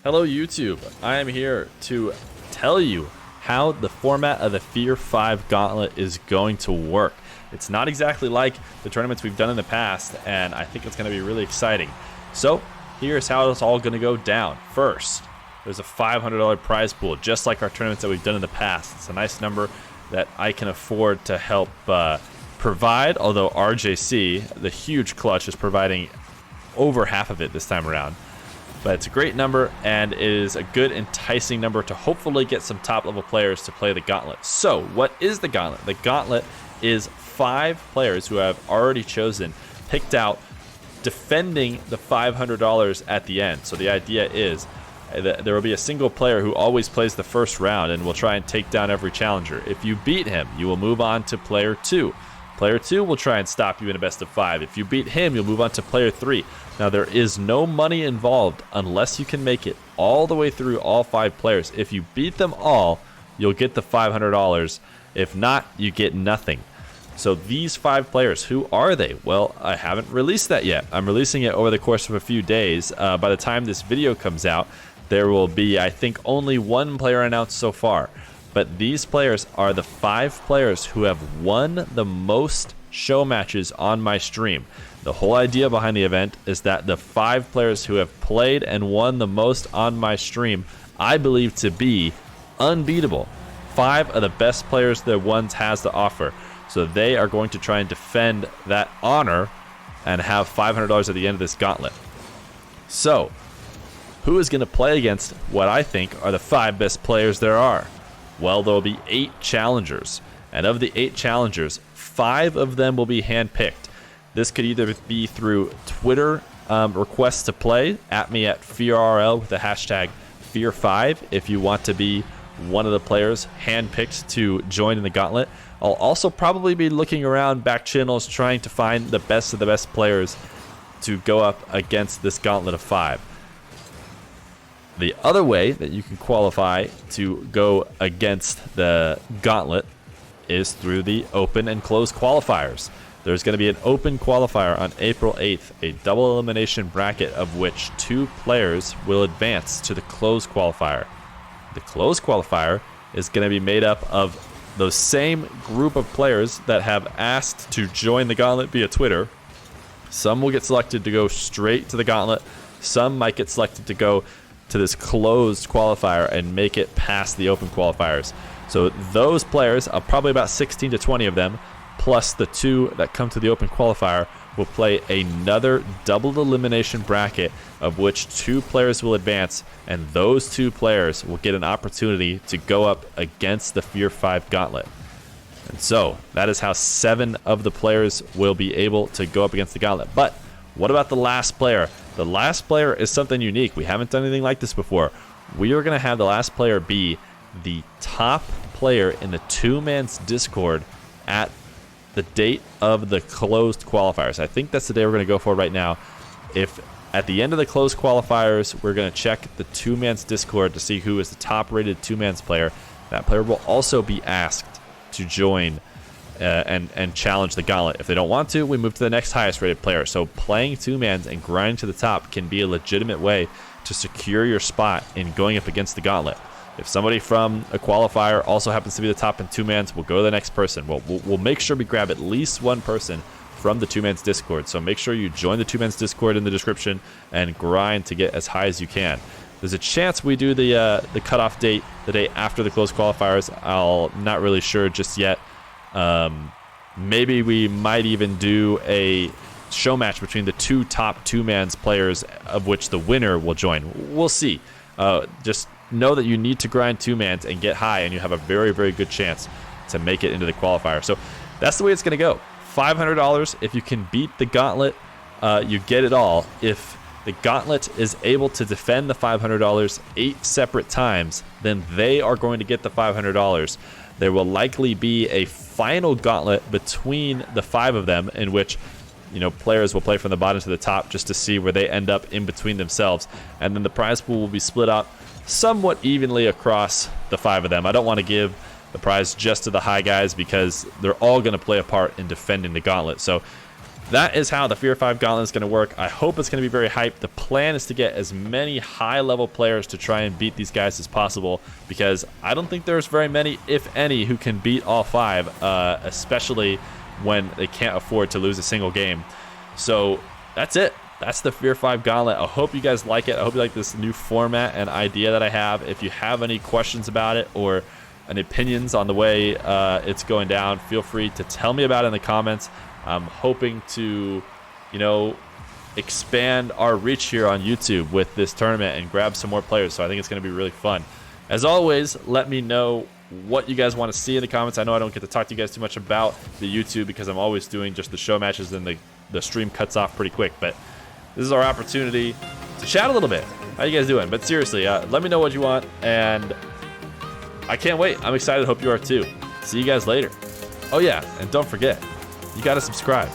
Hello YouTube, I am here to tell you how the format of the Feer 5 Gauntlet is going to work. It's not exactly like the tournaments we've done in the past, and I think it's going to be really exciting. So here's how it's all going to go down. First, there's a $500 prize pool, just like our tournaments that we've done in the past. It's a nice number that I can afford to help provide, although RJC, the huge clutch, is providing over half of it this time around. But it's a great number, and it is a good enticing number to hopefully get some top level players to play the Gauntlet. So what is the Gauntlet? The Gauntlet is 5 players who have already chosen, picked out, defending the $500 at the end. So the idea is that there will be a single player who always plays the first round and will try and take down every challenger. If you beat him, you will move on to player 2. Player 2 will try and stop you in a best of 5. If you beat him, you'll move on to player 3. Now, there is no money involved unless you can make it all the way through all 5 players. If you beat them all, you'll get the $500. If not, you get nothing. So these 5 players, who are they? Well, I haven't released that yet. I'm releasing it over the course of a few days. By the time this video comes out, there will be, I think, only 1 player announced so far. But these players are the 5 players who have won the most show matches on my stream. The whole idea behind the event is that the 5 players who have played and won the most on my stream, I believe to be unbeatable. 5 of the best players that ones has to offer. So they are going to try and defend that honor and have $500 at the end of this gauntlet. So, who is going to play against what I think are the 5 best players there are? Well, there will be 8 challengers, and of the 8 challengers, 5 of them will be handpicked. This could either be through Twitter requests to play, at me at FeerRL with the hashtag Feer5 if you want to be one of the players handpicked to join in the gauntlet. I'll also probably be looking around back channels trying to find the best of the best players to go up against this gauntlet of 5. The other way that you can qualify to go against the gauntlet is through the open and closed qualifiers. There's going to be an open qualifier on April 8th, a double elimination bracket of which 2 players will advance to the closed qualifier. The closed qualifier is going to be made up of those same group of players that have asked to join the gauntlet via Twitter. Some will get selected to go straight to the gauntlet. Some might get selected to go to this closed qualifier and make it past the open qualifiers. So those players, probably about 16 to 20 of them, plus the 2 that come to the open qualifier, will play another double elimination bracket of which 2 players will advance, and those 2 players will get an opportunity to go up against the Feer 5 Gauntlet. And so that is how 7 of the players will be able to go up against the gauntlet. But what about the last player? The last player is something unique. We haven't done anything like this before. We are going to have the last player be the top player in the 2-man's Discord at the date of the closed qualifiers. I think that's the day we're going to go for right now. If at the end of the closed qualifiers, we're going to check the 2-man's Discord to see who is the top-rated 2-man's player. That player will also be asked to join and challenge the gauntlet. If they don't want to, we move to the next highest rated player. So playing 2-mans and grinding to the top can be a legitimate way to secure your spot in going up against the gauntlet. If somebody from a qualifier also happens to be the top in 2-mans, we'll go to the next person. We'll make sure we grab at least 1 person from the 2-mans Discord. So make sure you join the 2-mans Discord in the description and grind to get as high as you can. There's a chance we do the cutoff date the day after the closed qualifiers. I'm not really sure just yet. Maybe we might even do a show match between the 2 top 2-mans players, of which the winner will join. We'll see. Just know that you need to grind 2-mans and get high, and you have a very, very good chance to make it into the qualifier. So that's the way it's going to go. $500. If you can beat the gauntlet, you get it all. If the gauntlet is able to defend the $500 8 separate times, then they are going to get the $500. There will likely be a final gauntlet between the 5 of them, in which players will play from the bottom to the top just to see where they end up in between themselves, and then the prize pool will be split up somewhat evenly across the 5 of them. I don't want to give the prize just to the high guys because they're all going to play a part in defending the gauntlet. So that is how the Fear 5 Gauntlet is going to work. I hope it's going to be very hyped. The plan is to get as many high-level players to try and beat these guys as possible, because I don't think there's very many, if any, who can beat all 5, especially when they can't afford to lose a single game. So that's it. That's the Fear 5 Gauntlet. I hope you guys like it. I hope you like this new format and idea that I have. If you have any questions about it or any opinions on the way it's going down, feel free to tell me about it in the comments. I'm hoping to, you know, expand our reach here on YouTube with this tournament and grab some more players. So I think it's going to be really fun. As always, let me know what you guys want to see in the comments. I know I don't get to talk to you guys too much about the YouTube because I'm always doing just the show matches, and the stream cuts off pretty quick. But this is our opportunity to chat a little bit. How you guys doing? But seriously, let me know what you want, and I can't wait. I'm excited. Hope you are too. See you guys later. Oh yeah, and don't forget, you gotta subscribe.